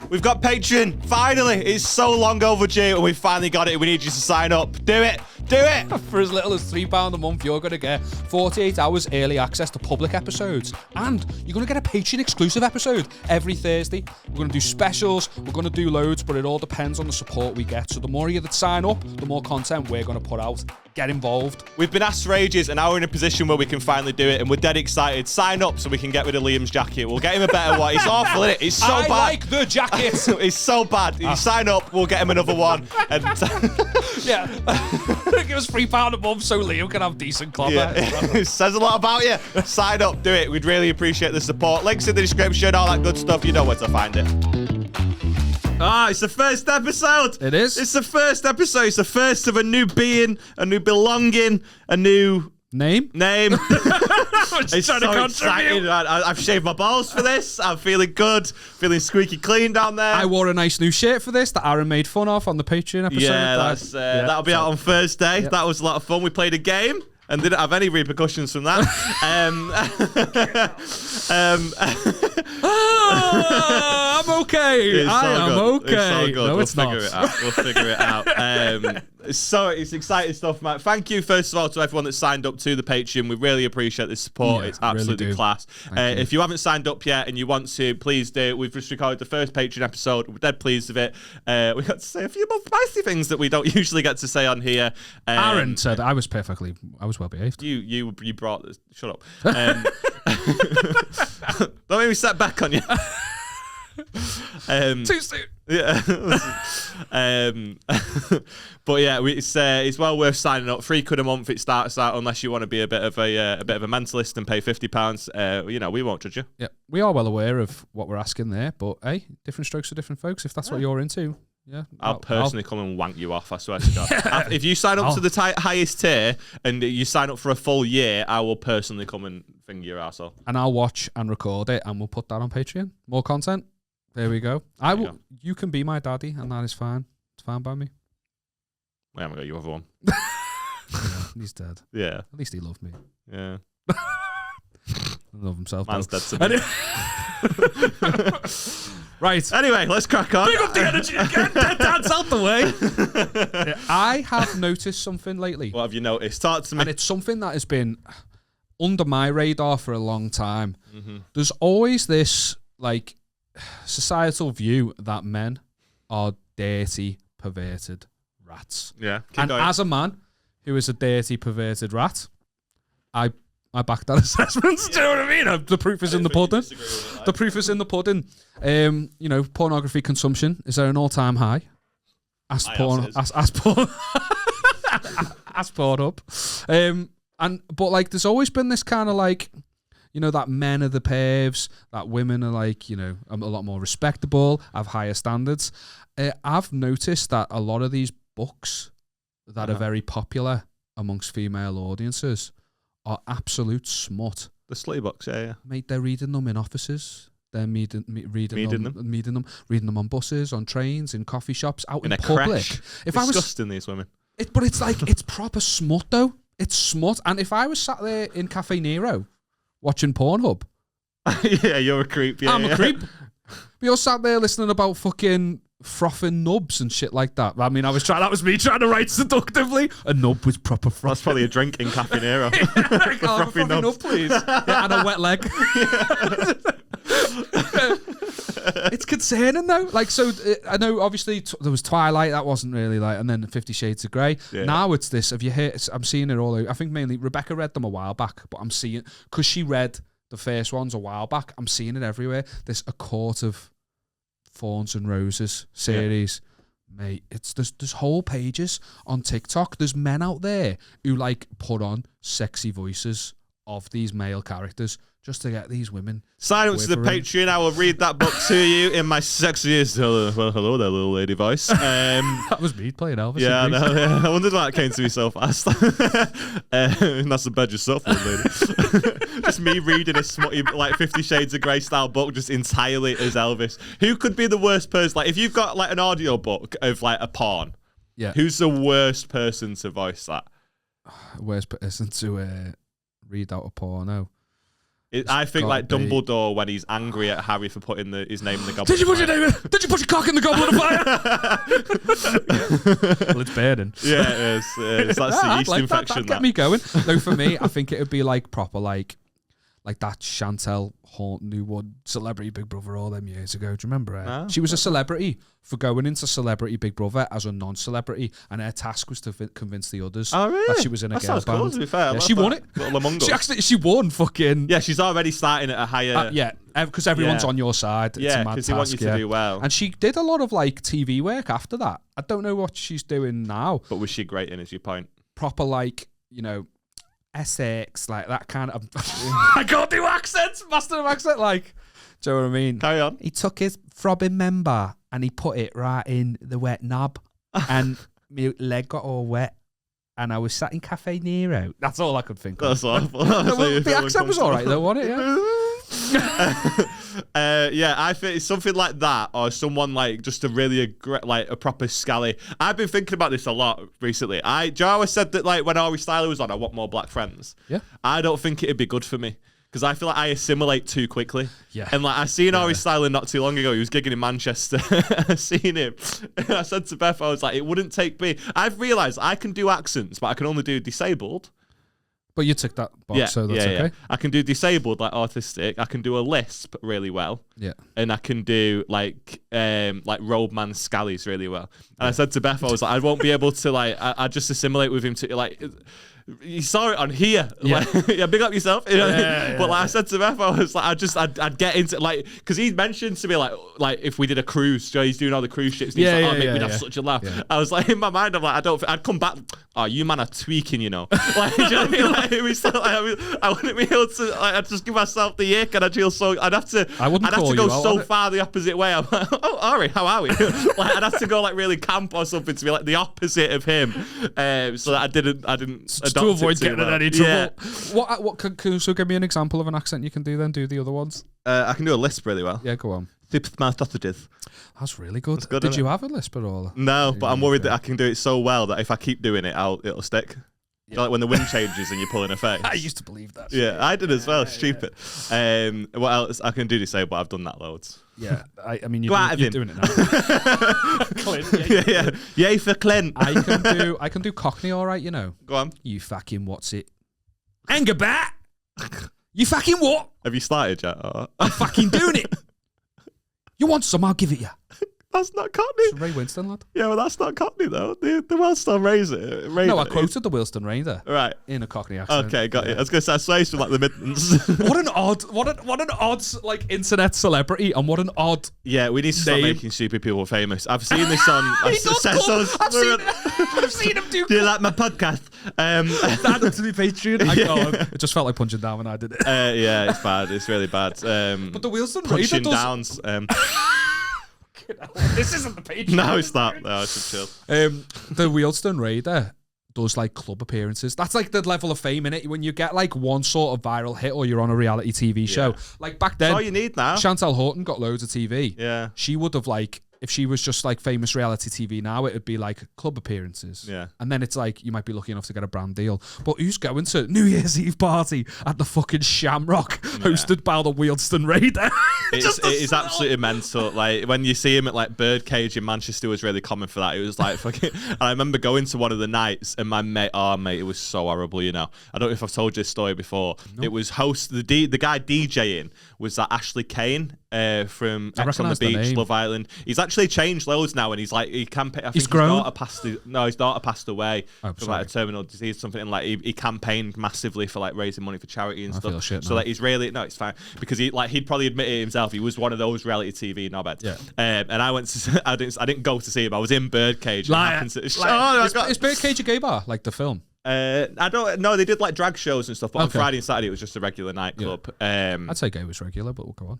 We've got Patreon. Finally. It's so long overdue and we finally got it. We need you to sign up. Do it. Do it. For as little as £3 a month, you're going to get 48 hours early access to public episodes. And you're going to get a Patreon exclusive episode every Thursday. We're going to do specials. We're going to do loads, but it all depends on the support we get. So the more of you that sign up, the more content we're going to put out. Get involved. We've been asked for ages and now we're in a position where we can finally do it and we're dead excited. Sign up so we can get rid of Liam's jacket. We'll get him a better one. It's awful, isn't it? It's so bad. I like the jacket. It's so bad. You sign up, we'll get him another one. And yeah. Give us £3 a month so Liam can have decent clobber. Yeah. It says a lot about you. Sign up, do it. We'd really appreciate the support. Links in the description, all that good stuff. You know where to find it. It's the first episode. It is. It's the first episode. It's the first of a new being, a new belonging, a new name. It's so exciting. I've shaved my balls for this. I'm feeling good. Feeling squeaky clean down there. I wore a nice new shirt for this that Aaron made fun of on the Patreon episode. Yeah, that'll be out on Thursday. Yep. That was a lot of fun. We played a game and didn't have any repercussions from that. I'm okay. I am okay. It's so good. No, it's not. We'll figure it out. It's exciting stuff, Matt. Thank you, first of all, to everyone that signed up to the Patreon. We really appreciate the support. Yeah, it's absolutely really class. If you haven't signed up yet and you want to, please do. We've just recorded the first Patreon episode. We're dead pleased with it. We got to say a few more spicy things that we don't usually get to say on here. Aaron said I was well behaved. You brought this. Shut up. Don't make me set back on you. Too soon. Yeah. But yeah, it's well worth signing up. £3 a month it starts out, unless you want to be a bit of a mentalist and pay £50. We won't judge you. Yeah, we are well aware of what we're asking there, but hey, different strokes for different folks. If that's what you're into. Yeah, I'll personally come and wank you off, I swear to God. If you sign up to the highest tier and you sign up for a full year, I will personally come and finger your arsehole. And I'll watch and record it and we'll put that on Patreon. More content. There we go. You can be my daddy and that is fine. It's fine by me. I haven't got your other one. Yeah, he's dead. Yeah. At least he loved me. Yeah. Love himself. Man's dead to me. Right. Anyway, let's crack on. Bring up the energy again. Dad's out the way. I have noticed something lately. What have you noticed? Talk to me. And it's something that has been under my radar for a long time. Mm-hmm. There's always this societal view that men are dirty, perverted rats. Yeah. And as a man who is a dirty, perverted rat, I back that assessment. Do you know what I mean? The proof is in the pudding. The proof is in the pudding. Pornography consumption is at an all-time high. Ask porn up. But there's always been this kind of that men are the pervs, that women are a lot more respectable, have higher standards. I've noticed that a lot of these books that are very popular amongst female audiences are absolute smut. The slutty books, yeah. Mate, they're reading them in offices. They're reading them on buses, on trains, in coffee shops, out in public. Creche. Disgusting, these women. But it's it's proper smut though. It's smut. And if I was sat there in Cafe Nero watching Pornhub, yeah, you're a creep. Yeah, I'm a creep. But you're sat there listening about fucking frothing nubs and shit like that. I mean, that was me trying to write seductively. A nub was proper frothing. That's probably a drink in Cafe Nero. Frothy nub, please. Yeah, and a wet leg. It's concerning though. I know obviously there was Twilight, that wasn't really and then 50 Shades of Grey. Yeah. Now it's this. Have you heard? I'm seeing it all over. I think mainly Rebecca read them a while back, but I'm seeing, because she read the first ones a while back, I'm seeing it everywhere. This A Court of Thorns and Roses series. Yeah. Mate, there's whole pages on TikTok. There's men out there who put on sexy voices of these male characters just to get these women. Sign up to the Patreon. I will read that book to you in my sexiest hello there, little lady voice. That was me playing Elvis. Yeah, I wondered why that came to me so fast. And that's the bed you're so full, lady. Just me reading a smutty 50 Shades of Grey style book just entirely as Elvis. Who could be the worst person? If you've got an audio book of a porn, yeah, who's the worst person to voice that? Worst person to read out a porno. I think like Dumbledore when he's angry at Harry for putting his name in the goblet. Did you put your cock in the goblet of fire? Well, it's burning. Yeah, it is. That's the yeast infection. That get me going. No, for me, I think it would be like proper like that Chantel Horton who won Celebrity Big Brother all them years ago. Do you remember her? No. She was a celebrity for going into Celebrity Big Brother as a non-celebrity, and her task was to convince the others that she was in a girl band. Cool, to be fair. Yeah, she won it. She won fucking... Yeah, she's already starting at a higher... yeah, because everyone's on your side. Yeah, because they want you to do well. And she did a lot of like TV work after that. I don't know what she's doing now. But was she great in, is your point? Proper like, Essex, like that kind of... I can't do accents, master of accent, like... Do you know what I mean? Carry on. He took his throbbing member and he put it right in the wet knob and my leg got all wet and I was sat in Cafe Nero. That's all I could think of. That's awful. The accent was all right though, wasn't it? Yeah, I think it's something like that, or someone like just a really a proper scally. I've been thinking about this a lot recently. Joe always said that like when Ari Styler was on, I want more black friends. Yeah, I don't think it'd be good for me because I feel like I assimilate too quickly. Yeah, and like I seen Ari Styler not too long ago. He was gigging in Manchester. I seen him. And I said to Beth, I was like, it wouldn't take me. I've realised I can do accents, but I can only do disabled. But you tick that box, so that's okay. I can do disabled, like autistic. I can do a lisp really well. Yeah. And I can do like roadman scallies really well. And I said to Beth, I was like, I won't be able to like. I just assimilate with him to like. You saw it on here. Yeah. Like, yeah, big up yourself. You know? But like I said to Beth, I was like, I'd get into like, because he mentioned to me like if we did a cruise, Joe, he's doing all the cruise ships. And he's like, we'd have such a laugh. Yeah. I was like, in my mind, I'm like, I'd come back. Oh, you man are tweaking, you know. Like, do you know what I mean? Like, I wouldn't be able to. Like, I'd just give myself the ick, and I'd feel so. I'd have to go so far the opposite way. I'm like, oh, Ari, how are we? Like, I'd have to go like really camp or something to be like the opposite of him, so that I didn't. To avoid getting in any trouble. Yeah. What can so give me an example of an accent you can do then? Do the other ones. I can do a lisp really well. Yeah, go on. Sausages. That's really good. Did you have a lisp at all? No, but I'm worried that I can do it so well that if I keep doing it, it'll stick. Yeah. Like when the wind changes and you're pulling a face. I used to believe that. Yeah, I did as well. Stupid. What else? I can do disabled. I've done that loads. Yeah, I mean, you're doing it now. Clint, Yay for Clint. I can do Cockney all right, you know. Go on. You fucking what's it? Anger bat. You fucking what? Have you started yet? I'm fucking doing it. You want some? I'll give it you. That's not Cockney. It's Ray Winston, lad. Yeah, well, that's not Cockney, though. The Wellstone Raider. No, I quoted the Wellstone Raider. Right. In a Cockney accent. Okay, got it. I was going to say, I swear it's from like the Midlands. What an odd, like, internet celebrity, and what an odd Yeah, we need to start making stupid people famous. I've seen this on... I've seen him do... Do you like my podcast? Stand up to the Patreon. It just felt like punching down when I did it. Yeah, it's bad. It's really bad. But the Wellstone Raider punching downs. This isn't the page. No, it's not. No, I should chill. The Wellstone Raider does like club appearances. That's like the level of fame in it. When you get like one sort of viral hit or you're on a reality TV show. Like back then, that's all you need now. Chantal Horton got loads of TV. Yeah. She would have like, if she was just like famous reality TV now, it would be like club appearances. Yeah. And then it's like, you might be lucky enough to get a brand deal. But who's going to New Year's Eve party at the fucking Shamrock hosted by the Wellstone Raider? It is absolutely mental. Like when you see him at like Birdcage in Manchester was really common for that. It was like fucking. And I remember going to one of the nights and my mate, it was so horrible. You know, I don't know if I've told you this story before. No. It was the guy DJing was that Ashley Kane from X on the Beach, Love Island. He's actually changed loads now, and he's like he campaigned. He's grown. His daughter passed away from like a terminal disease, something, and like he campaigned massively for like raising money for charity and stuff. So like he's really it's fine because he'd probably admit it himself. He was one of those reality TV knobheads. Yeah. And I went to I didn't go to see him. I was in Birdcage. Is Birdcage a gay bar like the film? I don't know. They did like drag shows and stuff, but on Friday and Saturday it was just a regular nightclub. Yeah. I'd say gay was regular, but we'll go on.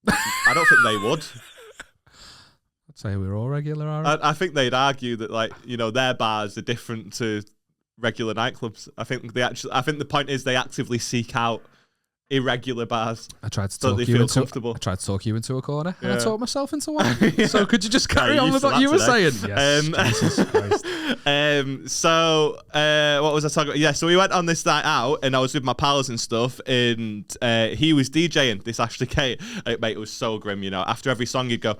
I don't think they would. I'd say we're all regular. I think they'd argue that like their bars are different to regular nightclubs. I think the point is they actively seek out irregular bars. I tried to So talk they you feel into. comfortable. I tried to talk you into a corner, and I Yeah. talked myself into one. So could you just Yeah, carry you on used with to what that you were today. saying? Yes, Jesus Christ. What was I talking about? Yeah, so we went on this night out, and I was with my pals and stuff, and he was DJing this Ashley Kane. Mate, it was so grim, you know. After every song, he'd go,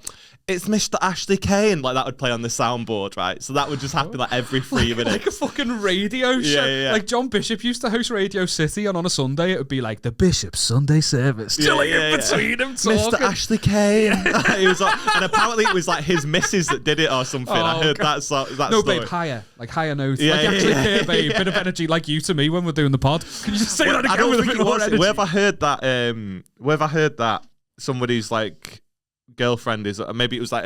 "It's Mr. Ashley Kane," like that would play on the soundboard, right? So that would just happen like every 3 minutes. Like a fucking radio show. Yeah. Like John Bishop used to host Radio City, and on a Sunday it would be like the Bishop's Sunday service. In between him talking. Mr. Ashley Kane. He was like, and apparently it was like his missus that did it or something. I heard that story. No, babe, higher. Like higher notes. Yeah, like actually here, babe. Bit of energy like you to me when we're doing the pod. Can you just say that again I don't with a think bit it more was. energy? Where have I heard that? Where have I heard that somebody's like girlfriend is, maybe it was like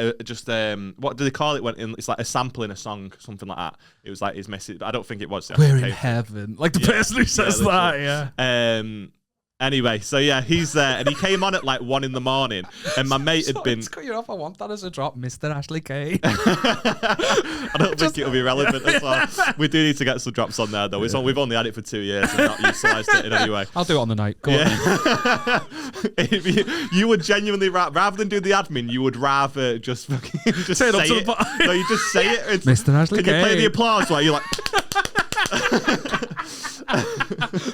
what do they call it when it's like a sample in a song, something like that. It was like his message. I don't think it was. We're in heaven. Like the person who says that, yeah. Anyway, so yeah, he's there, and he came on at like 1 a.m, and my mate had been. To cut you off, I want that as a drop, Mr. Ashley Kane. I don't think it'll be relevant as well. We do need to get some drops on there, though. We've only had it for 2 years and not utilised it in any way. I'll do it on the night. Go on. You would genuinely rather than do the admin, you would rather just fucking just Say say it up to it. the No, you just say it. It's, Mr. Ashley can you play Kane. the applause while you're like?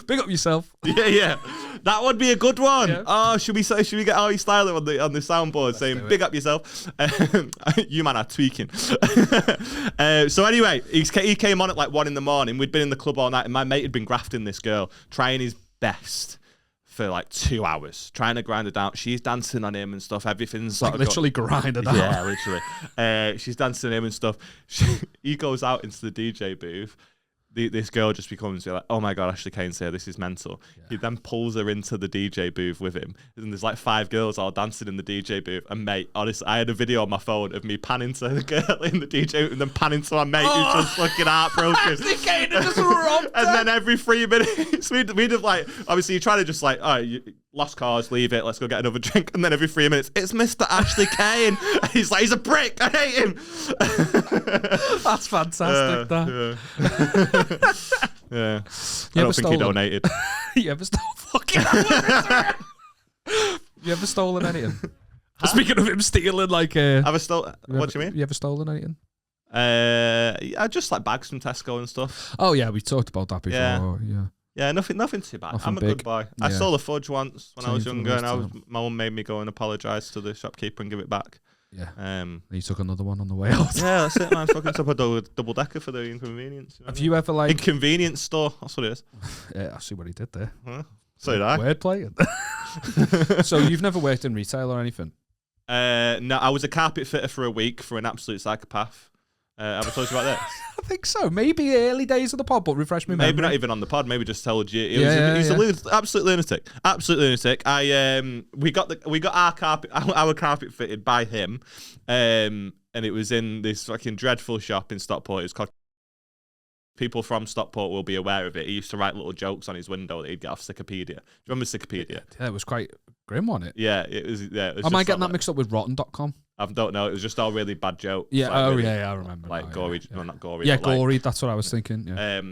Big up yourself. Yeah. That would be a good one. Yeah. Oh, should we get Ari Styler on the soundboard saying "Big up yourself"? You man are tweaking. So anyway, he came on at like 1 a.m. We'd been in the club all night, and my mate had been grafting this girl, trying his best for like 2 hours, trying to grind her down. She's dancing on him and stuff. Everything's sort Like of literally grinded out. yeah, literally. She's dancing on him and stuff. He goes out into the DJ booth. This girl just becomes like, "Oh my god, Ashley Kane's here. This is mental." Yeah. He then pulls her into the DJ booth with him, and there's like 5 girls all dancing in the DJ booth. And mate, honestly, I had a video on my phone of me panning to the girl in the DJ booth and then panning to my mate who's just fucking heartbroken. Ashley Kane just robbed And then every 3 minutes, we'd have like, obviously you try to just like, all right, you lost cause, leave it, let's go get another drink. And then every 3 minutes, "It's Mr. Ashley Kane." He's like, "He's a prick, I hate him." That's fantastic. Yeah. I don't think he donated. You ever stole fucking You ever stolen anything? Speaking of him stealing, like Have I stolen? What do you mean? You ever stolen anything? I just like bags from Tesco and stuff. Oh yeah, we talked about that before. Yeah, nothing too bad. Nothing I'm a big. good boy. I Yeah. stole a fudge once when I was Same for younger, the and rest my mum made me go and apologise to the shopkeeper and give it back. Yeah. Um, And you took another one on the way out. yeah, that's it, man. Fucking took a double decker for the inconvenience. You know Have what I you ever mean? like? Inconvenience store? That's what it is. Yeah, I see what he did there. Huh? So did I. Wordplay. So you've never worked in retail or anything? No, I was a carpet fitter for a week for an absolute psychopath. Have I told you about this? I think so. Maybe early days of the pod, but refresh me. Maybe not even on the pod. Maybe just told you. He's Yeah. a absolute lunatic. Absolute lunatic. We got our carpet fitted by him, and it was in this fucking dreadful shop in Stockport. It was called. People from Stockport will be aware of it. He used to write little jokes on his window that he'd get off Wikipedia. Do you remember Wikipedia? Yeah, it was quite grim, wasn't it? Yeah, it was. Yeah, it was Am I just getting like, that mixed up with Rotten.com? I don't know. It was just all really bad jokes. Yeah. Like really, I remember. Like now, gory. Yeah. No, not gory. Yeah, but like, gory. That's what I was thinking. Yeah.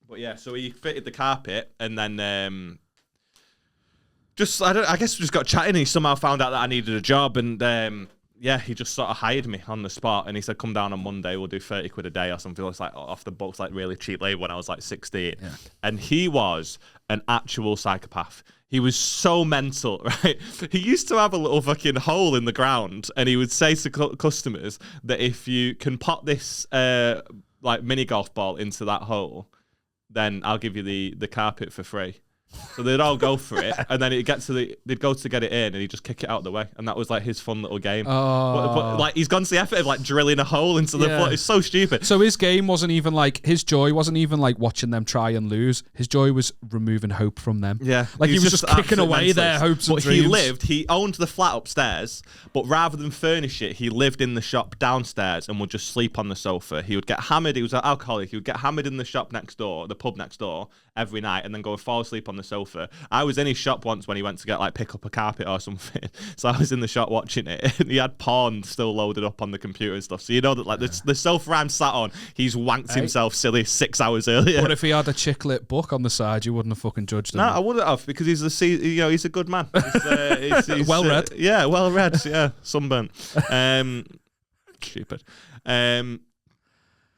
But yeah, so he fitted the carpet, and then I guess we just got chatting. And he somehow found out that I needed a job, and yeah, he just sort of hired me on the spot, and he said, "Come down on Monday. We'll do 30 quid a day or something." It's like off the books, like really cheap labor when I was like 16. Yeah. And he was an actual psychopath. He was so mental, right? He used to have a little fucking hole in the ground, and he would say to customers that if you can pop this like mini golf ball into that hole, then I'll give you the carpet for free. So they'd all go for it, and then they'd go to get it in, and he'd just kick it out of the way, and that was like his fun little game. But like he's gone to the effort of like drilling a hole into the floor. It's so stupid. So his game wasn't even like his joy wasn't even like watching them try and lose. His joy was removing hope from them. Yeah, like he was just kicking absolute away mentalist. their hopes and but dreams. he owned the flat upstairs, but rather than furnish it, he lived in the shop downstairs and would just sleep on the sofa. He would get hammered. He was an alcoholic. He would get hammered in the shop next door, the pub next door, every night and then go and fall asleep on the sofa. I was in his shop once when he went to get like pick up a carpet or something. So I was in the shop watching it, and he had porn still loaded up on the computer and stuff. So you know that like the sofa I'm sat on, he's wanked himself silly 6 hours earlier. But if he had a chick lit book on the side, you wouldn't have fucking judged him. No, I wouldn't have, because he's he's a good man. He's well read. Yeah, well read. Yeah, sunburnt. Stupid.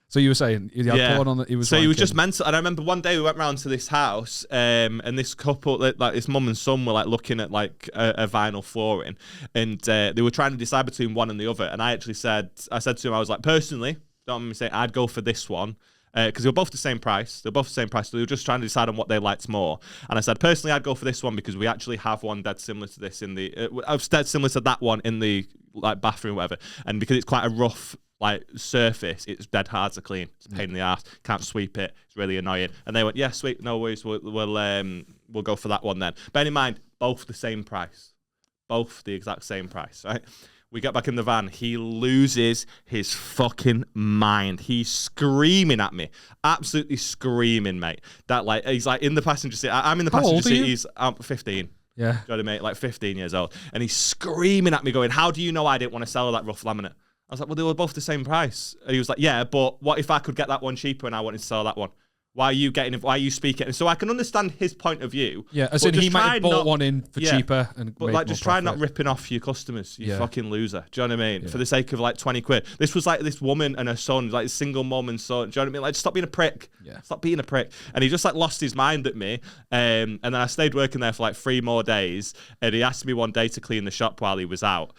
So you were saying he had porn on the, he was. So he was just mental. And I remember one day we went round to this house, and this couple, like his mum and son, were like looking at like a vinyl flooring, and they were trying to decide between one and the other. And I said to him, I was like, personally, don't mind me saying, I'd go for this one. Because they were both the same price. So they were just trying to decide on what they liked more. And I said, personally, I'd go for this one because we actually have one dead similar to this in the, dead similar to that one in the like bathroom, or whatever. And because it's quite a rough like surface, it's dead hard to clean. It's a pain in the ass. Can't sweep it. It's really annoying. And they went, yeah, sweet, no worries. We'll go for that one then. Bear in mind, both the same price, both the exact same price, right? We get back in the van. He loses his fucking mind. He's screaming at me, absolutely screaming, mate. That like he's like in the passenger seat. I'm in the passenger seat. He's 15. Yeah, do you know what I mean? Like 15 years old, and he's screaming at me, going, "How do you know I didn't want to sell that rough laminate?" I was like, "Well, they were both the same price." And he was like, "Yeah, but what if I could get that one cheaper and I wanted to sell that one? Why are you speaking?" And so I can understand his point of view. Yeah, as in he might have bought one in for cheaper. But like, just try not ripping off your customers, you fucking loser. Do you know what I mean? Yeah. For the sake of like 20 quid. This was like this woman and her son, like a single mom and son. Do you know what I mean? Like, stop being a prick. Yeah. Stop being a prick. And he just like lost his mind at me. And then I stayed working there for like 3 more days. And he asked me one day to clean the shop while he was out.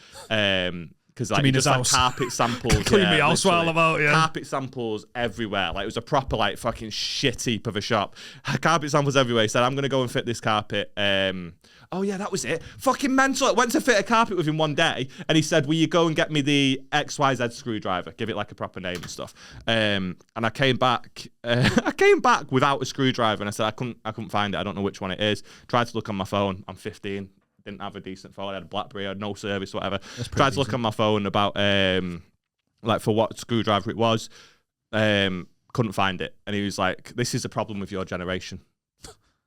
Because like, just like carpet samples. Clean me house while I'm out, Carpet samples everywhere. Like, it was a proper like fucking shit heap of a shop. Carpet samples everywhere. He said, I'm going to go and fit this carpet. Oh yeah, that was it. Fucking mental. I went to fit a carpet with him one day, and he said, will you go and get me the XYZ screwdriver? Give it like a proper name and stuff. And I came back. I came back without a screwdriver, and I said, I couldn't find it. I don't know which one it is. Tried to look on my phone. I'm 15. Didn't have a decent phone. I had a BlackBerry. I had no service, whatever. Tried to look on my phone about like for what screwdriver it was. Couldn't find it. And he was like, "This is a problem with your generation."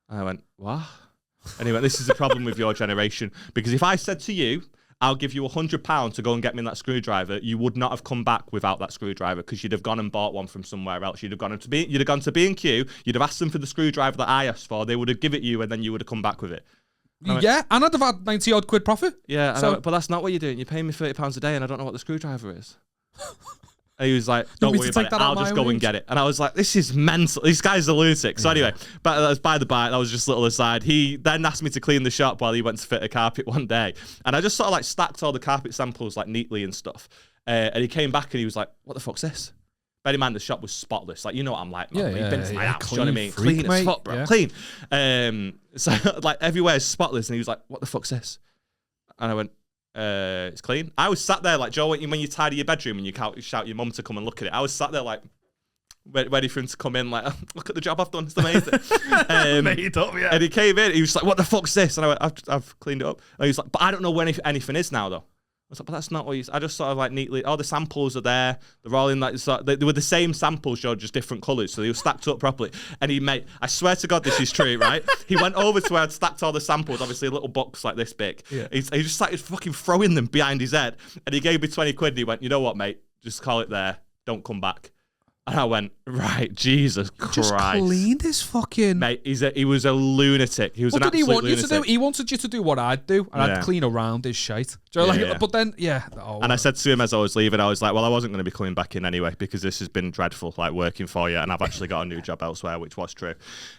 And I went, "What?" And he went, "This is a problem with your generation, because if I said to you, I'll give you £100 to go and get me that screwdriver, you would not have come back without that screwdriver, because you'd have gone and bought one from somewhere else. You'd have gone to B&Q. You'd have asked them for the screwdriver that I asked for. They would have given it you, and then you would have come back with it." And I'd have had 90 odd quid profit. Yeah, so, but that's not what you're doing. You're paying me £30 a day, and I don't know what the screwdriver is. And he was like, "Don't worry about it. I'll just go and get it." And I was like, "This is mental. This guy's a lunatic." So anyway, but that was by the by. That was just a little aside. He then asked me to clean the shop while he went to fit a carpet one day, and I just sort of like stacked all the carpet samples like neatly and stuff. And he came back and he was like, "What the fuck's this?" Bear in mind, the shop was spotless. Like, you know what I'm like, man. You've been to my house, do you know what I mean? Clean as fuck, bro. Yeah. Clean. So, like, everywhere is spotless. And he was like, "What the fuck's this?" And I went, "It's clean." I was sat there, like, Joe, when you tidy your bedroom and you shout your mum to come and look at it, I was sat there, like, ready for him to come in, like, "Look at the job I've done. It's amazing." Made up, yeah. And he came in. He was like, "What the fuck's this?" And I went, I've cleaned it up. And he was like, "But I don't know where anything is now, though." I was like, "But that's not what you..." I just sort of like neatly, all the samples are there. They're all in like, they were the same samples, Joe, just different colours. So they were stacked up properly. And I swear to God, this is true, right? He went over to where I'd stacked all the samples, obviously a little box like this big. Yeah. He just started fucking throwing them behind his head. And he gave me 20 quid and he went, "You know what, mate? Just call it there. Don't come back." And I went, right, Jesus Christ. Just cleaned his fucking... Mate, he was a lunatic. He was an absolute lunatic. What did he want you to do? He wanted you to do what I'd do, and I'd clean around his shite. Do you know, like, but then, and I said to him as I was leaving, I was like, "Well, I wasn't going to be coming back in anyway, because this has been dreadful, like, working for you, and I've actually got a new job elsewhere," which was true.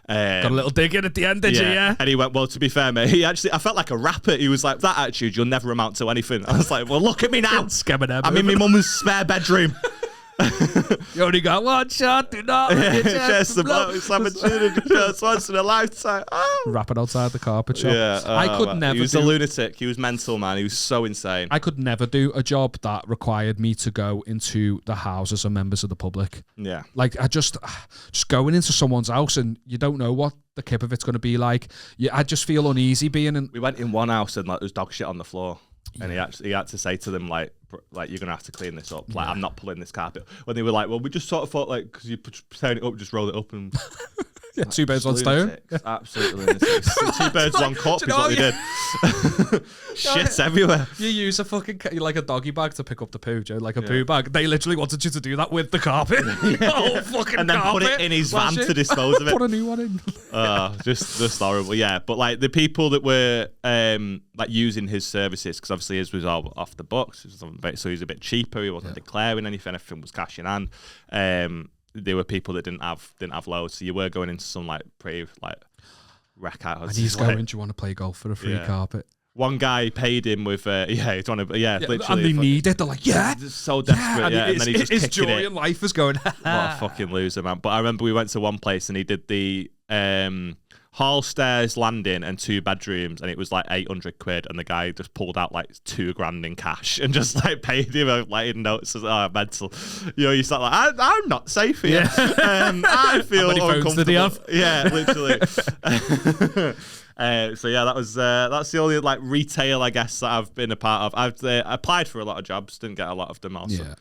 Got a little dig in at the end, did you, yeah? And he went, "Well, to be fair, mate," I felt like a rapper. He was like, "That attitude, you'll never amount to anything." I was like, "Well, look at me now. I'm in my mum's spare bedroom." You only got one shot, do not just the blow. It's opportunity just once in a lifetime. Oh. Rapping outside the carpet shop. Yeah, I could never. He was a lunatic. He was mental, man. He was so insane. I could never do a job that required me to go into the houses of members of the public. Yeah, like I just going into someone's house and you don't know what the kip of it's going to be like. I just feel uneasy being in. We went in one house and like there's dog shit on the floor. And he had to say to them, like "You're gonna have to clean this up. Like, I'm not pulling this carpet." When they were like, "Well, we just sort of thought, like, because you tearing it up, just roll it up and." Yeah, two birds, one stone. Absolutely lunatics. Two birds, one cup is what they did. Shit's everywhere. You use a fucking like a doggy bag to pick up the poo, Joe, like a poo bag. They literally wanted you to do that with the carpet. The whole fucking and then carpet. Put it in his van to dispose of it. Put a new one in. Just horrible. Yeah, but like the people that were like using his services, because obviously his was all off the books, so he was a bit cheaper. He wasn't declaring anything. Everything was cash in hand. There were people that didn't have loads, so you were going into some like pretty like wreck out. And he's going, do you want to play golf for a free carpet? One guy paid him with literally. And they need it. They're like, so desperate. And then he just his kicked joy it. in life is going. What a fucking loser, man! But I remember we went to one place and he did the hall stairs landing and 2 bedrooms, and it was like 800 quid, and the guy just pulled out like 2 grand in cash and just like paid him like in notes. Mental. You start like, I'm not safe here. I feel uncomfortable. Yeah, literally. So yeah, that's the only like retail, I guess, that I've been a part of. I've applied for a lot of jobs, didn't get a lot of them also.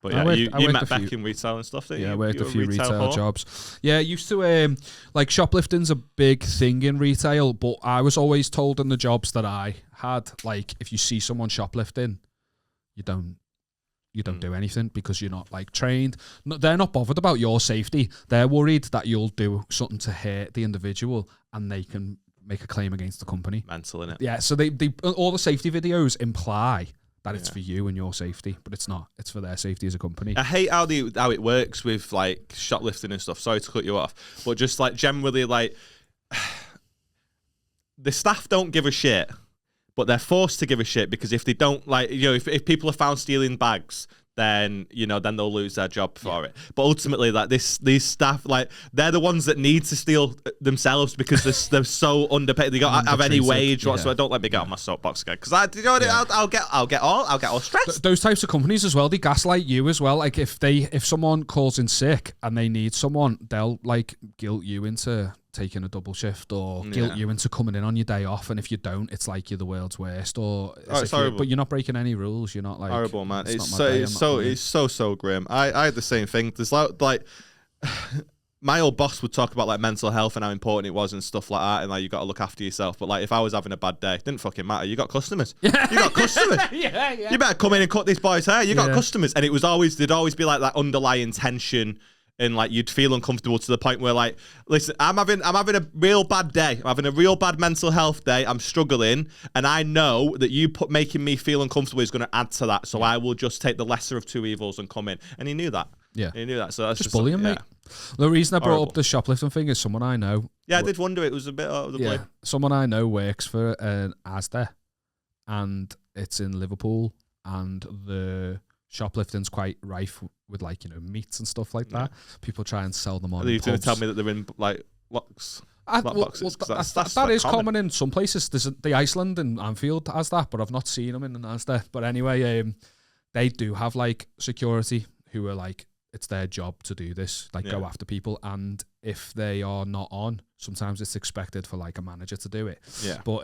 But yeah, you met back in retail and stuff, didn't you? Yeah, I worked a few retail jobs. Yeah, I used to, like, shoplifting's a big thing in retail, but I was always told in the jobs that I had, like, if you see someone shoplifting, you don't do anything because you're not, like, trained. No, they're not bothered about your safety. They're worried that you'll do something to hurt the individual and they can make a claim against the company. Mental, innit? Yeah, so they all the safety videos imply that it's for you and your safety, but it's not. It's for their safety as a company. I hate how it works with like shoplifting and stuff. Sorry to cut you off, but just like generally, like the staff don't give a shit, but they're forced to give a shit because if they don't, like, if people are found stealing bags, then they'll lose their job for it. But ultimately, like these staff, like they're the ones that need to steal themselves because they're so underpaid. They don't have any wage whatsoever. Don't let me get on my soapbox again because I'll get all stressed. Those types of companies as well, they gaslight you as well. Like if someone calls in sick and they need someone, they'll like guilt you into taking a double shift or guilt you into coming in on your day off, and if you don't, it's like you're the world's worst. Or it's horrible. But you're not breaking any rules. You're not like horrible, man. It's so grim. I had the same thing. There's like my old boss would talk about like mental health and how important it was and stuff like that, and like you got to look after yourself. But like if I was having a bad day, it didn't fucking matter. You got customers. You got customers. Yeah. You better come in and cut this boy's hair. You got customers, and there'd always be like that underlying tension. And like you'd feel uncomfortable to the point where like, listen, I'm having a real bad day. I'm having a real bad mental health day. I'm struggling, and I know that making me feel uncomfortable is going to add to that. So I will just take the lesser of two evils and come in. And he knew that. Yeah, he knew that. So that's just bullying, mate. The reason I brought up the shoplifting thing is someone I know. Yeah, I did wonder. It was a bit out of the blue. Someone I know works for an Asda, and it's in Liverpool, and the shoplifting's quite rife with like meats and stuff like that. People try and sell them on. Are you going to tell me that they're in like boxes? That is common in some places. There's the Iceland and Anfield has that, but I've not seen them in an Asda. But anyway, they do have like security who are like, it's their job to do this, like go after people, and if they are not on, sometimes it's expected for like a manager to do it. Yeah. But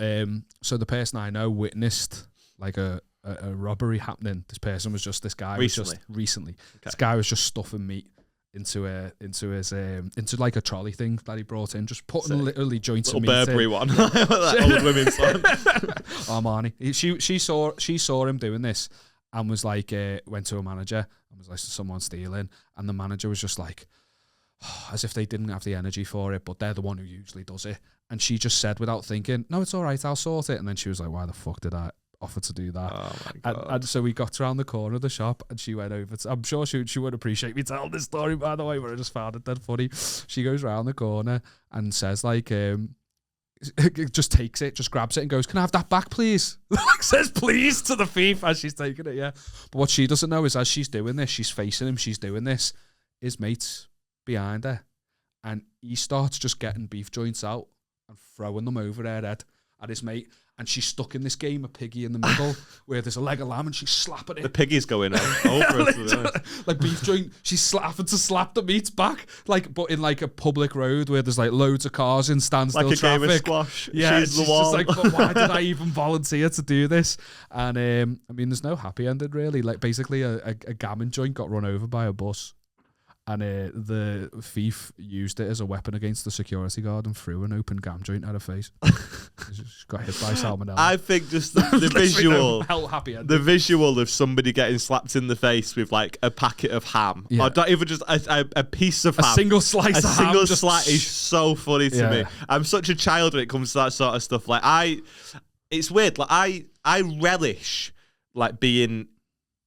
so the person I know witnessed like a robbery happening. This guy recently. Okay. This guy was just stuffing meat into like a trolley thing that he brought in, just putting literally joints of meat. Burberry one, that old women's one. Armani. She saw him doing this and was like, went to a manager and was like, someone stealing, and the manager was just like, as if they didn't have the energy for it, but they're the one who usually does it. And she just said without thinking, no, it's all right, I'll sort it. And then she was like, why the fuck did I offer to do that? Oh my God. And so we got around the corner of the shop and she went over to, I'm sure she would appreciate me telling this story, by the way, but I just found it dead funny. She goes around the corner and says like, just takes it, just grabs it and goes, can I have that back, please? Like says please to the thief as she's taking it, yeah. But what she doesn't know is as she's doing this, she's facing him, she's doing this, his mate's behind her and he starts just getting beef joints out and throwing them over her head at his mate. And she's stuck in this game of piggy in the middle where there's a leg of lamb and she's slapping it. The piggy's going over it. Like beef joint, she's having to slap the meat back, like, but in like a public road where there's like loads of cars in standstill like a traffic. Game of squash. Yeah, she's the wall. Just like, but why did I even volunteer to do this? And I mean, there's no happy ending really. Like basically a gammon joint got run over by a bus. And the thief used it as a weapon against the security guard and threw an open gam joint at her face. She just got hit by salmonella. I think just the visual, the visual of somebody getting slapped in the face with like a packet of ham, or not even just a piece of ham, a single slice of ham. A single slice is so funny to me. I'm such a child when it comes to that sort of stuff. Like it's weird. Like I relish like being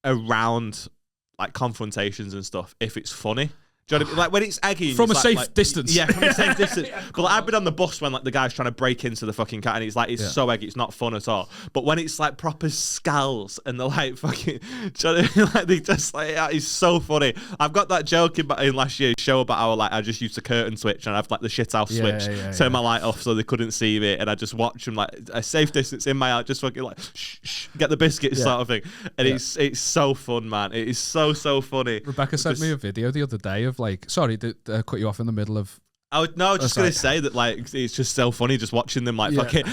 around like confrontations and stuff if it's funny. Do you know what I mean? Like when it's eggy from a like, safe distance. Yeah, from a safe distance. But like, I've been on the bus when like the guy's trying to break into the fucking cat, and it's like it's so eggy, it's not fun at all. But when it's like proper scowls and they're like fucking, do you know what I mean? Like they just like it's so funny. I've got that joke in last year's show about how like I just used a curtain switch and I've like the shithouse switch, turn my light off so they couldn't see me, and I just watch them like a safe distance in my eye, just fucking like shh, get the biscuits sort of thing. And it's so fun, man. It is so funny. Rebecca sent me a video the other day of like, sorry, cut you off in the middle of. I was just going to say that like it's just so funny just watching them like fucking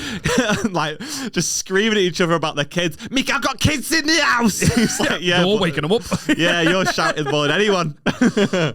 like just screaming at each other about their kids. Mick, I've got kids in the house. It's like, you're waking them up. Yeah, you're shouting more than anyone.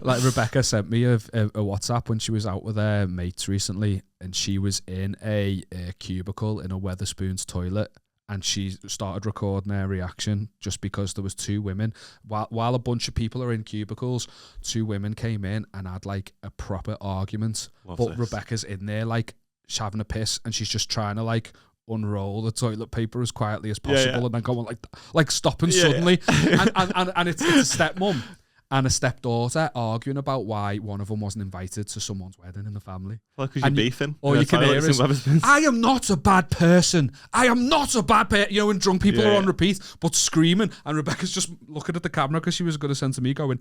Like Rebecca sent me a WhatsApp when she was out with her mates recently, and she was in a cubicle in a Wetherspoons toilet. And she started recording her reaction just because there was two women. While a bunch of people are in cubicles, two women came in and had like a proper argument. Rebecca's in there like she's having a piss, and she's just trying to like unroll the toilet paper as quietly as possible, and then going like stopping suddenly. And it's a stepmom and a stepdaughter arguing about why one of them wasn't invited to someone's wedding in the family. Well, because you're beefing. Or you can hear is, I am not a bad person. I am not a bad person. You know, when drunk people are on repeat, but screaming. And Rebecca's just looking at the camera because she was going to send to me going,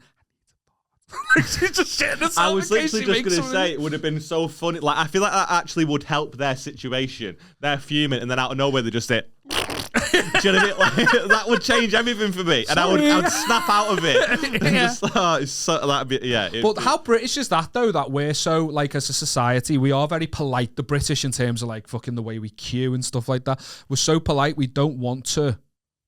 like she's just shitting herself. I was literally just going to say it would have been so funny. Like, I feel like that actually would help their situation. They're fuming, and then out of nowhere they just say, do you know what I mean? Like, that would change everything for me, and I would snap out of it. Just, it's so, that'd be, but how British is that though? That we're so like as a society, we are very polite. The British in terms of like fucking the way we queue and stuff like that. We're so polite. We don't want to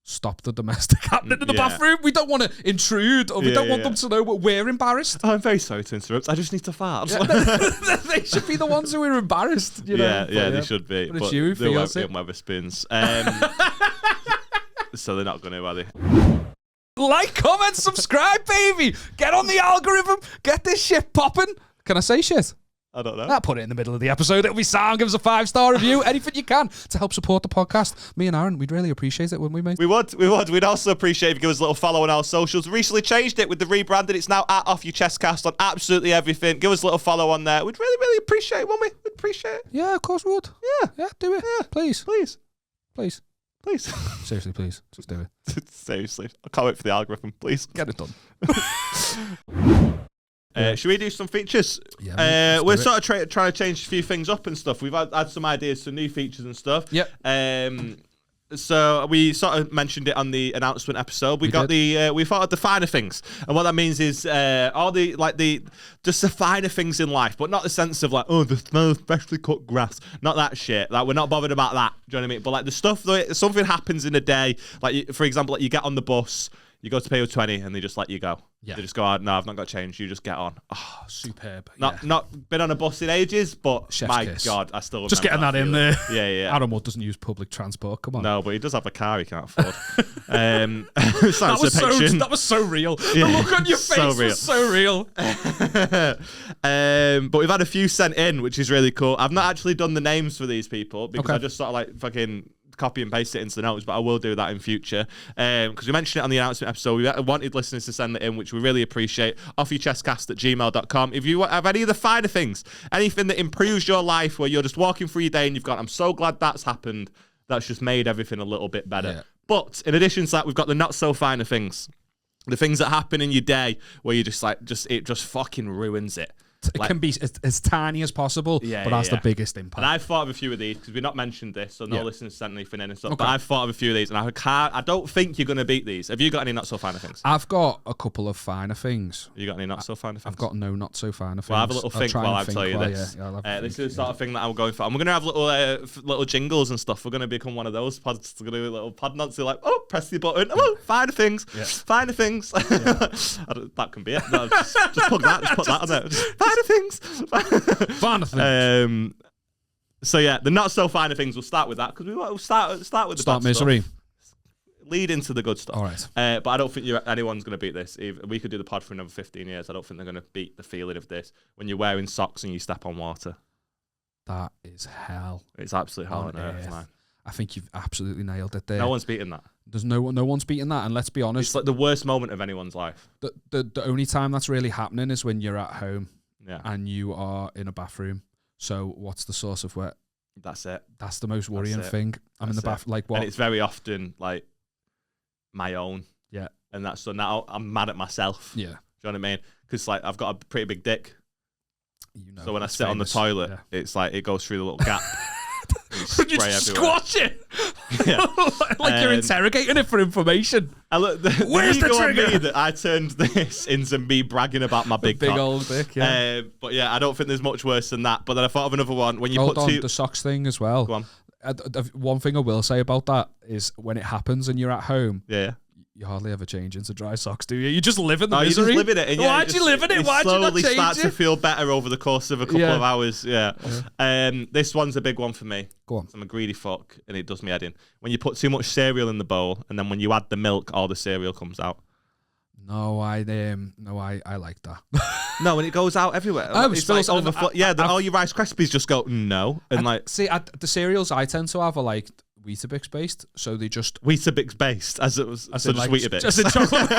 stop the domestic happening in the bathroom. We don't want to intrude, or we don't want them to know we're embarrassed. Oh, I'm very sorry to interrupt. I just need to fart. They should be the ones who are embarrassed. You know? They should be. But it's you who feels it. They won't be Wetherspoons. So they're not going to, are they? Like, comment, subscribe, baby. Get on the algorithm. Get this shit popping. Can I say shit? I don't know. I'll put it in the middle of the episode. It'll be sound. Give us a 5-star review. Anything you can to help support the podcast. Me and Aaron, we'd really appreciate it, wouldn't we, mate? We would. We'd also appreciate if you give us a little follow on our socials. We recently changed it with the rebranding. It's now at Off Your Chestcast on absolutely everything. Give us a little follow on there. We'd really appreciate it, wouldn't we? We'd appreciate it. Yeah, of course we would. Yeah, do it. Yeah. Please. Seriously, please. Just do it. Seriously. I can't wait for the algorithm, please. Get it done. Should we do some features? Yeah, we're sort of trying to change a few things up and stuff. We've had some ideas for new features and stuff. Yep. So we sort of mentioned it on the announcement episode. We thought of the finer things, and what that means is all the just the finer things in life, but not the sense of like, oh, the smell of freshly cut grass, not that shit. Like, we're not bothered about that. Do you know what I mean? But like the stuff that something happens in a day, like for example, like you get on the bus, you go to pay your 20, and they just let you go. Yeah. They just go, no, I've not got change. You just get on. Oh, superb. Not been on a bus in ages, but Chef's my kiss. God, I still just getting that in there. Yeah. Aaron Wood doesn't use public transport. Come on. No, but he does have a car he can't afford. That was so real. The look on your face was so real. But we've had a few sent in, which is really cool. I've not actually done the names for these people because I just sort of like fucking copy and paste it into the notes, but I will do that in future because we mentioned it on the announcement episode. We wanted listeners to send it in, which we really appreciate. offyourchestcast@gmail.com. If you have any of the finer things, anything that improves your life, where you're just walking through your day and you've gone, I'm so glad that's happened, that's just made everything a little bit better. But in addition to that, we've got the not so finer things, the things that happen in your day where you just like it just fucking ruins it. It can be as tiny as possible, but that's the biggest impact. And I've thought of a few of these because we've not mentioned this, so no listeners sent anything in and stuff. Okay. But I've thought of a few of these, and I don't think you're going to beat these. Have you got any not so finer things? I've got a couple of finer things. You got any not so finer things? I've got no not so finer things. Well, have a little think while I tell you this. This is the sort of thing that I'm going for. I'm going to have little jingles and stuff. We're going to become one of those pods. We're going to do a little pod nods. You're like, oh, press the button. Oh, finer things. Yeah. Finer things. That can be it. No, just plug that. Just put that on there. Finer things. Finer things. So yeah, the not so finer things. We'll start with that because we'll start with the bad misery. Stuff. Lead into the good stuff. All right. But I don't think anyone's going to beat this. We could do the pod for another 15 years. I don't think they're going to beat the feeling of this when you're wearing socks and you step on water. That is hell. It's absolute hell on earth, man. I think you've absolutely nailed it there. No one's beating that. There's no one's beating that, and let's be honest, it's like the worst moment of anyone's life. The only time that's really happening is when you're at home, and you are in a bathroom. So what's the source of wet? That's it. That's the most worrying thing. I'm in the bath, like what? And it's very often like my own. Yeah. And that's so now I'm mad at myself. Yeah. Do you know what I mean? Because like I've got a pretty big dick. You know, so when I sit on the toilet, it's like it goes through the little gap. You just squash it. Yeah. like you're interrogating it for information. Where's the trigger? That I turned this into me bragging about my big old dick. Yeah. But yeah, I don't think there's much worse than that. But then I thought of another one. When you Hold on, the socks thing as well. Go on. One thing I will say about that is when it happens and you're at home. Yeah. You hardly ever change into dry socks, do you? You just live in the misery. You just live in it. And why'd you live in it? Why'd you not change it? You slowly start to feel better over the course of a couple of hours. Yeah. This one's a big one for me. Go on. I'm a greedy fuck, and it does me head in. When you put too much cereal in the bowl, and then when you add the milk, all the cereal comes out. No, I like that. No, when it goes out everywhere. It's like overflow. Yeah, all your Rice Krispies just go no, and like the cereals I tend to have are like Weetabix based, so they just Weetabix based as it was. So just Weetabix. Just in chocolate.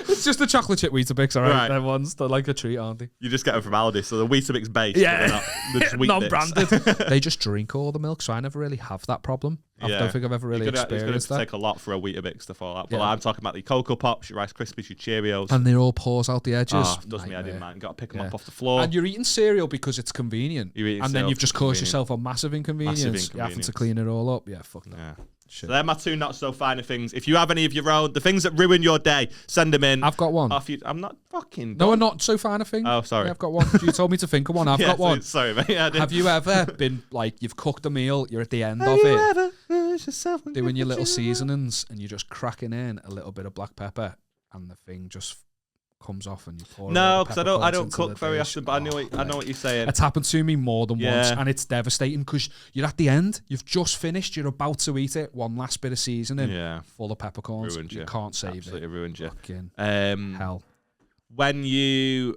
It's just the chocolate chip Weetabix, all right? They're ones they're like a treat, aren't they? You just get them from Aldi, so the Weetabix based. Yeah, they're just non-branded. They just drink all the milk, so I never really have that problem. I don't think I've ever really experienced that. It's going to take a lot for a Weetabix to fall out. But I'm talking about the Cocoa Pops, your Rice Krispies, your Cheerios. And they all pours out the edges. Oh, does me head in, man. Got to pick them up off the floor. And you're eating cereal because it's convenient. And then you've just caused yourself a massive inconvenience. You're having to clean it all up. Yeah, fuck that. Yeah. So they're my two not so finer things. If you have any of your own, the things that ruin your day, send them in. I've got one. I'm not fucking. No, a not so finer thing. Oh, sorry. Yeah, I've got one. You told me to think of one. I've got one. Sorry, mate. Have you ever been like you've cooked a meal, you're at the end of it, doing your little seasonings, and you're just cracking in a little bit of black pepper, and the thing just comes off and you pour no, because I don't cook very often, but I know what you're saying. It's happened to me more than once, and it's devastating because you're at the end, you've just finished, you're about to eat it, one last bit of seasoning, full of peppercorns, you can't save absolutely it. Ruined you. Fucking hell. When you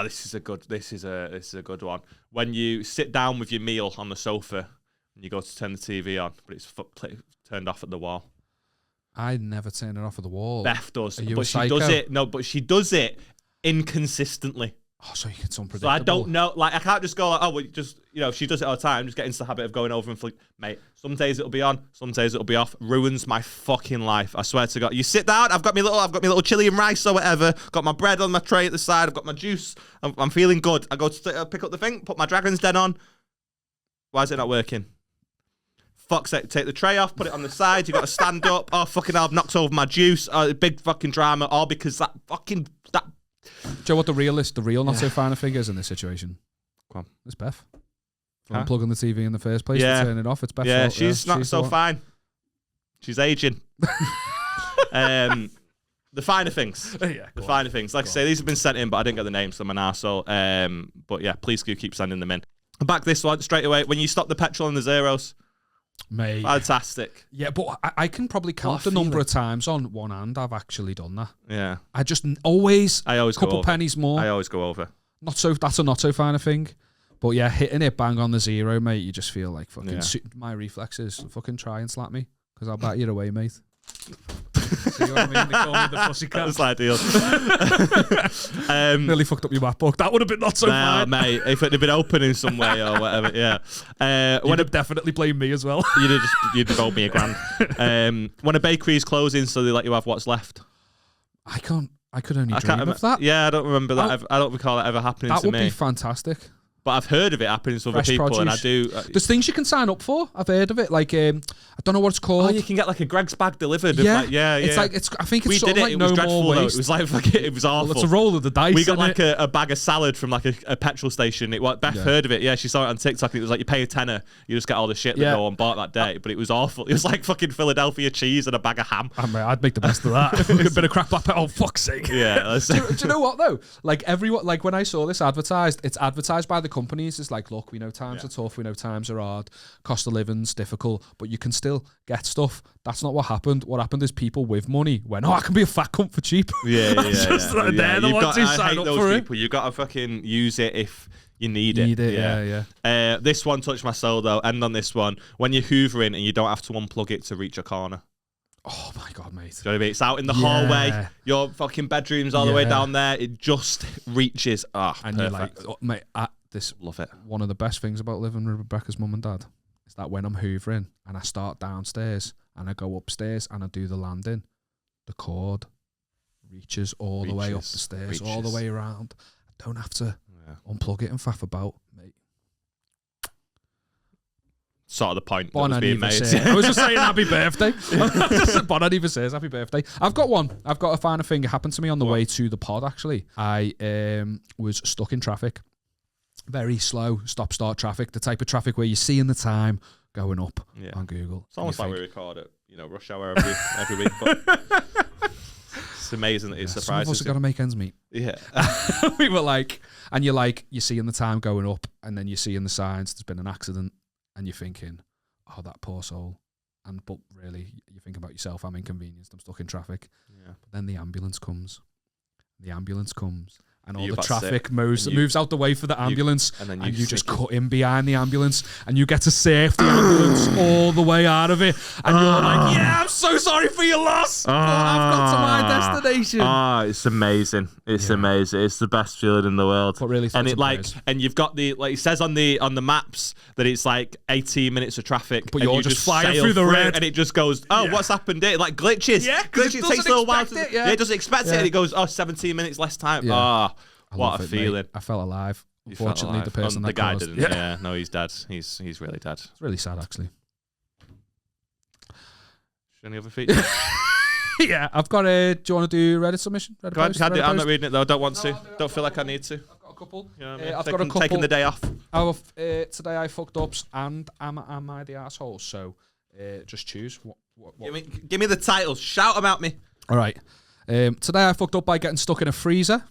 this is a good one. When you sit down with your meal on the sofa and you go to turn the TV on, but it's turned off at the wall. I never turn it off at the wall. Beth does, but she does it. No, but she does it inconsistently. Oh, so it's unpredictable. So I don't know. Like I can't just go like, oh, well, just she does it all the time. Just get into the habit of going over and flick. Mate, some days it'll be on, some days it'll be off. Ruins my fucking life. I swear to God. You sit down. I've got my little chili and rice or whatever. Got my bread on my tray at the side. I've got my juice. I'm feeling good. I go to pick up the thing, put my Dragon's Den on. Why is it not working? Fuck's sake, take the tray off, put it on the side, you got to stand up. Oh, fucking hell, I've knocked over my juice. Big fucking drama, all because that. Do you know what the real not so finer thing is in this situation? Come on. It's Beth. Unplugging the TV in the first place to turn it off. It's Beth. Yeah, she's not so fine. She's aging. The finer things. The finer things. Like I say, these have been sent in, but I didn't get the names, so I'm an arsehole. But yeah, please do keep sending them in. Back this one straight away. When you stop the petrol and the zeros. Mate. Fantastic. Yeah, but I can probably count the number of times on one hand I've actually done that. Yeah. I always a couple pennies more. I always go over. That's a not so finer thing. But yeah, hitting it bang on the zero, mate, you just feel like fucking my reflexes. Fucking try and slap me because I'll bat you away, mate. See what I mean? They call me the pussycat. That's ideal. Nearly fucked up your MacBook. That would have been not so fine. Mate, if it had been open in some way or whatever, yeah. Would have definitely blamed me as well. You'd have owed me $1,000. When a bakery is closing, so they let you have what's left. I can't. I could only dream of that. Yeah, I don't remember that. I don't recall that ever happening to me. That would be fantastic. But I've heard of it happening to other Fresh people, produce. and I do. There's things you can sign up for. I've heard of it. Like, I don't know what it's called. Oh, you can get like a Greg's bag delivered. Yeah, Like, yeah. It's like I think it's we sort did of it. like It no was dreadful more though. waste. It was like fucking, it was awful. Well, it's a roll of the dice. We got like a bag of salad from like a petrol station. Beth heard of it. Yeah, she saw it on TikTok. And it was like you pay a tenner, you just get all the shit that no one bought that day. But it was awful. It was like fucking Philadelphia cheese and a bag of ham. I'd make the best of that. A bit of crap like that. Oh fuck's sake. Yeah. do you know what though? Like everyone, like when I saw this advertised, it's advertised by the companies. It's like, look, we know times are tough. We know times are hard. Cost of living's difficult, but you can still get stuff. That's not what happened. What happened is people with money went, I can be a fat cunt for cheap. Yeah. They're the ones who sign up for people. You got to fucking use it if you need it. Yeah. This one touched my soul though. End on this one. When you're hoovering and you don't have to unplug it to reach a corner. Oh my god, mate. Do you know what I mean? It's out in the hallway. Your fucking bedroom's all the way down there. It just reaches. And perfect. You're like, mate, love it. One of the best things about living with Rebecca's mum and dad is that when I'm hoovering and I start downstairs and I go upstairs and I do the landing, the cord reaches all the way up the stairs, all the way around. I don't have to unplug it and faff about, mate. Sort of the point Bon that was being made. I was just saying happy birthday. Bon anniversaire, happy birthday. I've got one. I've got a finer thing. It happened to me on the way to the pod, actually. I was stuck in traffic. Very slow, stop-start traffic. The type of traffic where you're seeing the time going up on Google. It's almost like we record it, rush hour every week. But it's amazing that it surprises some of us have got to make ends meet. Yeah. We were like, and you're seeing the time going up, and then you're seeing the signs, there's been an accident, and you're thinking, oh, that poor soul. But really, you're thinking about yourself. I'm inconvenienced. I'm stuck in traffic. Yeah. But then the ambulance comes. And all the traffic moves out the way for the ambulance, and you just cut in behind the ambulance, and you get to save the ambulance all the way out of it, and you're like, I'm so sorry for your loss, but I've got to my destination. It's amazing. It's amazing. It's the best feeling in the world. But really, and you've got it says on the maps that it's like 18 minutes of traffic, but you're just flying through the red, and it just goes, what's happened here? Like glitches. Yeah, glitches. It takes a little while. It doesn't expect it, and it goes, 17 minutes less time. What a feeling. Mate. I felt alive. Unfortunately, the person that guy caused, didn't. Yeah, no, he's dead. He's really dead. It's really sad, actually. Any other features? Yeah, I've got a. Do you want to do Reddit submission? Go ahead, I'm not reading it though. I don't want to. Don't feel like I need to. I've got a couple. I've got a couple. Taking the day off. Today I fucked ups, and am I the asshole? So, just choose. What? Give me the titles. Shout them at me. All right. Today I fucked up by getting stuck in a freezer.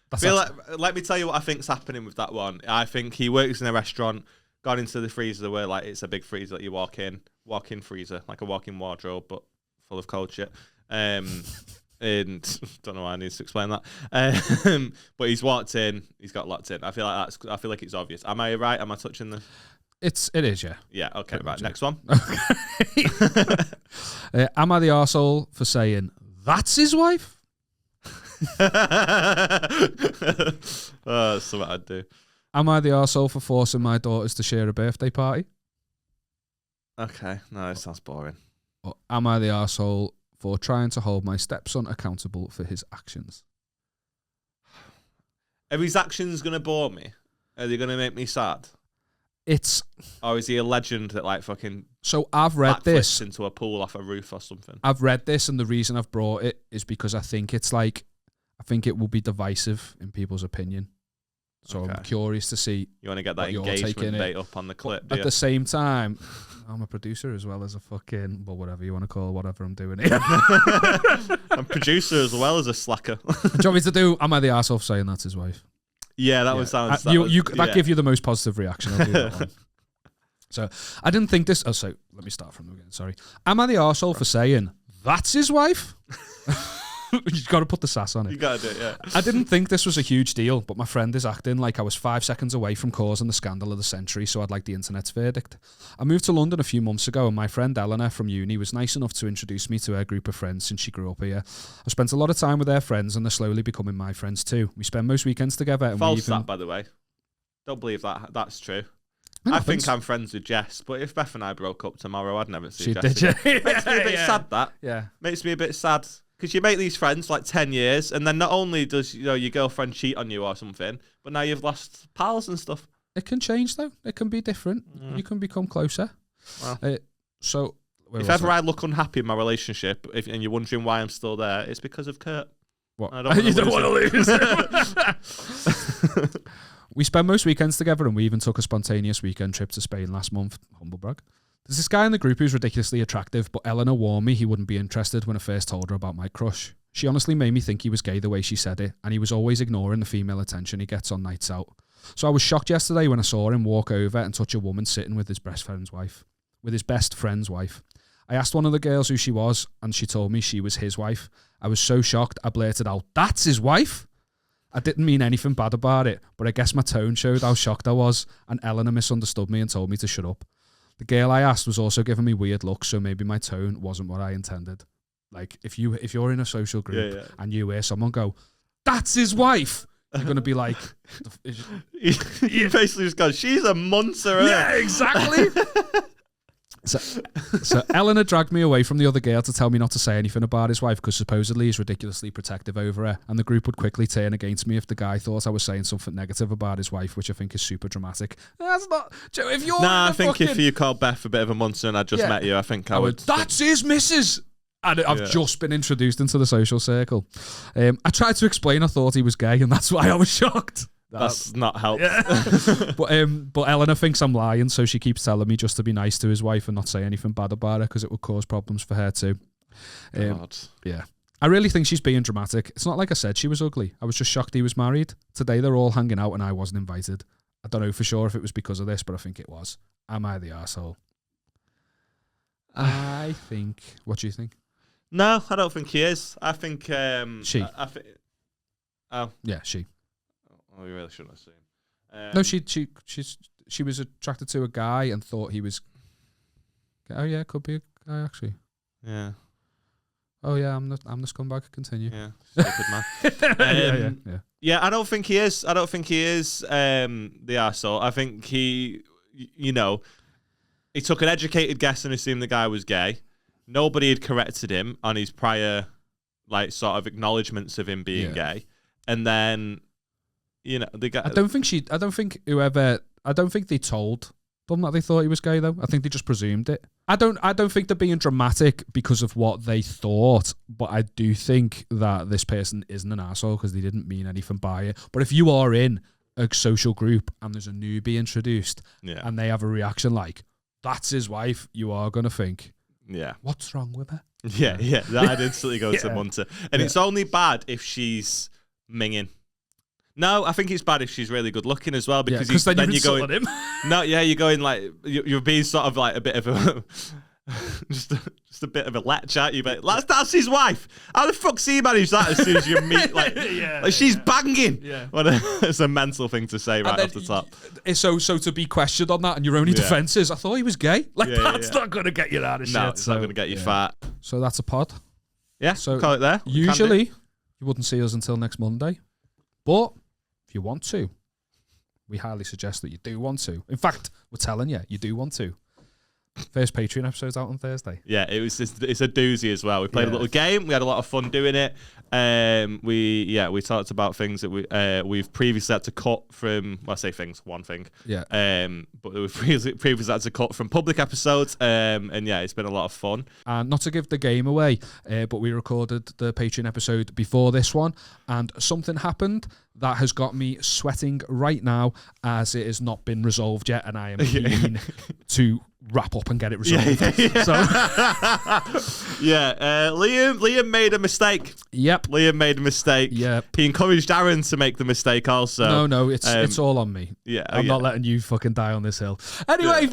Let me tell you what I think's happening with that one. I think he works in a restaurant, got into the freezer where like it's a big freezer that you walk-in freezer, like a walk-in wardrobe, but full of cold shit. And don't know why I need to explain that. But he's walked in, he's got locked in. I feel like it's obvious. Am I right? Am I touching the? It is, yeah. Yeah. Okay. Right. Next one. Okay. Am I the arsehole for saying that's his wife? That's what I'd do. Am I the arsehole for forcing my daughters to share a birthday party? Okay, no, it sounds boring. Or am I the arsehole for trying to hold my stepson accountable for his actions? Are his actions going to bore me? Are they going to make me sad? Or is he a legend that like fucking... So I've read this into a pool off a roof or something? I've read this, and the reason I've brought it is because I think it will be divisive in people's opinion. So I'm curious to see. You want to get that engagement bait up on the clip, at the same time, I'm a producer as well as a fucking, well, whatever you want to call whatever I'm doing here. I'm producer as well as a slacker. Do you want me to do, am I the arsehole saying that's his wife? Yeah, that would sound... That give you the most positive reaction. I'll do that one. So, I didn't think this... Oh, so, let me start from the beginning, sorry. Am I the arsehole for saying, that's his wife? You've got to put the sass on it. You got to do it, yeah. I didn't think this was a huge deal, but my friend is acting like I was 5 seconds away from causing the scandal of the century, so I'd like the internet's verdict. I moved to London a few months ago, and my friend Eleanor from uni was nice enough to introduce me to her group of friends since she grew up here. I've spent a lot of time with their friends, and they're slowly becoming my friends too. We spend most weekends together. And false that, by the way. Don't believe that's true. I think I'm friends with Jess, but if Beth and I broke up tomorrow, I'd never see Jess again. Makes me a bit sad, that. Yeah. Makes me a bit sad. Because you make these friends like 10 years, and then not only does your girlfriend cheat on you or something, but now you've lost pals and stuff. It can change though. It can be different. You can become closer. Wow. If ever I look unhappy in my relationship, and you're wondering why I'm still there, it's because of Kurt. What? You don't want to lose. We spend most weekends together, and we even took a spontaneous weekend trip to Spain last month. Humble brag. There's this guy in the group who's ridiculously attractive, but Eleanor warned me he wouldn't be interested when I first told her about my crush. She honestly made me think he was gay the way she said it, and he was always ignoring the female attention he gets on nights out. So I was shocked yesterday when I saw him walk over and touch a woman sitting with his best friend's wife. I asked one of the girls who she was, and she told me she was his wife. I was so shocked, I blurted out, "That's his wife?" I didn't mean anything bad about it, but I guess my tone showed how shocked I was, and Eleanor misunderstood me and told me to shut up. The girl I asked was also giving me weird looks, so maybe my tone wasn't what I intended. Like, if you're in a social group and you hear someone go, "That's his wife," you're going to be like... You basically just go, "She's a monster." Yeah, exactly. So Eleanor dragged me away from the other girl to tell me not to say anything about his wife because supposedly he's ridiculously protective over her, and the group would quickly turn against me if the guy thought I was saying something negative about his wife, which I think is super dramatic. That's not... Joe, if you're... Nah, I think if you called Beth a bit of a monster and I just met you, I think I would... That's his missus! And I've just been introduced into the social circle. I tried to explain I thought he was gay, and that's why I was shocked. That's not helped. Yeah. But Eleanor thinks I'm lying, so she keeps telling me just to be nice to his wife and not say anything bad about her because it would cause problems for her too. Yeah. I really think she's being dramatic. It's not like I said she was ugly. I was just shocked he was married. Today they're all hanging out and I wasn't invited. I don't know for sure if it was because of this, but I think it was. Am I the arsehole? I think... What do you think? No, I don't think he is. I think... She. Oh. Yeah, she. Oh, you really shouldn't have seen. No, she was attracted to a guy and thought he was... Oh, yeah, could be a guy, actually. Yeah. Oh, yeah, I'm the scumbag. Continue. Yeah, stupid man. Yeah. Yeah, I don't think he is. I don't think he is the arsehole. I think he took an educated guess and assumed the guy was gay. Nobody had corrected him on his prior, sort of acknowledgements of him being gay. And then... the guy. I don't think they told them that they thought he was gay though. I think they just presumed it. I don't think they're being dramatic because of what they thought, but I do think that this person isn't an asshole because they didn't mean anything by it. But if you are in a social group and there's a newbie introduced and they have a reaction like, "That's his wife," you are gonna think, what's wrong with her? Yeah. That instantly goes to Munter. And it's only bad if she's minging. No, I think it's bad if she's really good looking as well because then you're going him. No, yeah, you're going you're being sort of like a bit of a just a bit of a lech, aren't you? But that's his wife. How the fuck's he manage that as soon as you meet? She's banging. Yeah, it's a mental thing to say right off the top. So to be questioned on that and your only defense is, "I thought he was gay." That's not going to get you out of shit. No, it's not going to get you fat. So that's a pod. Yeah, so call it there. Usually, you wouldn't see us until next Monday, but if you want to, we highly suggest that you do want to. In fact, we're telling you, you do want to. First Patreon episode's out on Thursday. Yeah, it's a doozy as well. We played a little game. We had a lot of fun doing it. We talked about things that we've previously had to cut from. Well, I say things, one thing. Yeah. But we've previously had to cut from public episodes. And yeah, it's been a lot of fun. And not to give the game away, but we recorded the Patreon episode before this one, and something happened that has got me sweating right now, as it has not been resolved yet, and I am keen to wrap up and get it resolved. So, Liam made a mistake. Yep. Liam made a mistake. Yep. He encouraged Aaron to make the mistake also. No, it's all on me. Yeah. I'm not letting you fucking die on this hill. Anyway,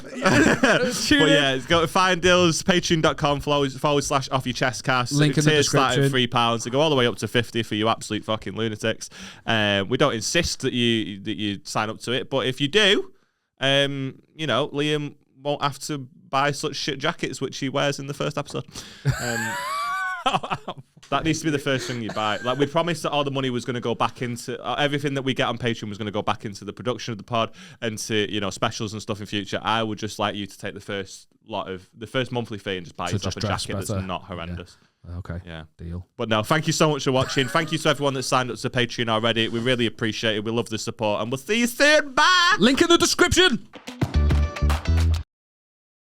go to Find Deals, patreon.com/off your chest cast. Link in the description. Start at £3 to go all the way up to 50 for you absolute fucking lunatics. We don't insist that you sign up to it, but if you do, Liam won't have to buy such shit jackets which he wears in the first episode. That needs to be the first thing you buy. Like, we promised that all the money was going to go back into everything that we get on Patreon was going to go back into the production of the pod and to, you know, specials and stuff in future. I would just like you to take the first monthly fee and just buy yourself a jacket that's not horrendous. Yeah. Okay. Yeah. Deal. But no, thank you so much for watching. Thank you to everyone that signed up to Patreon already. We really appreciate it. We love the support, and we'll see you soon. Bye. Link in the description.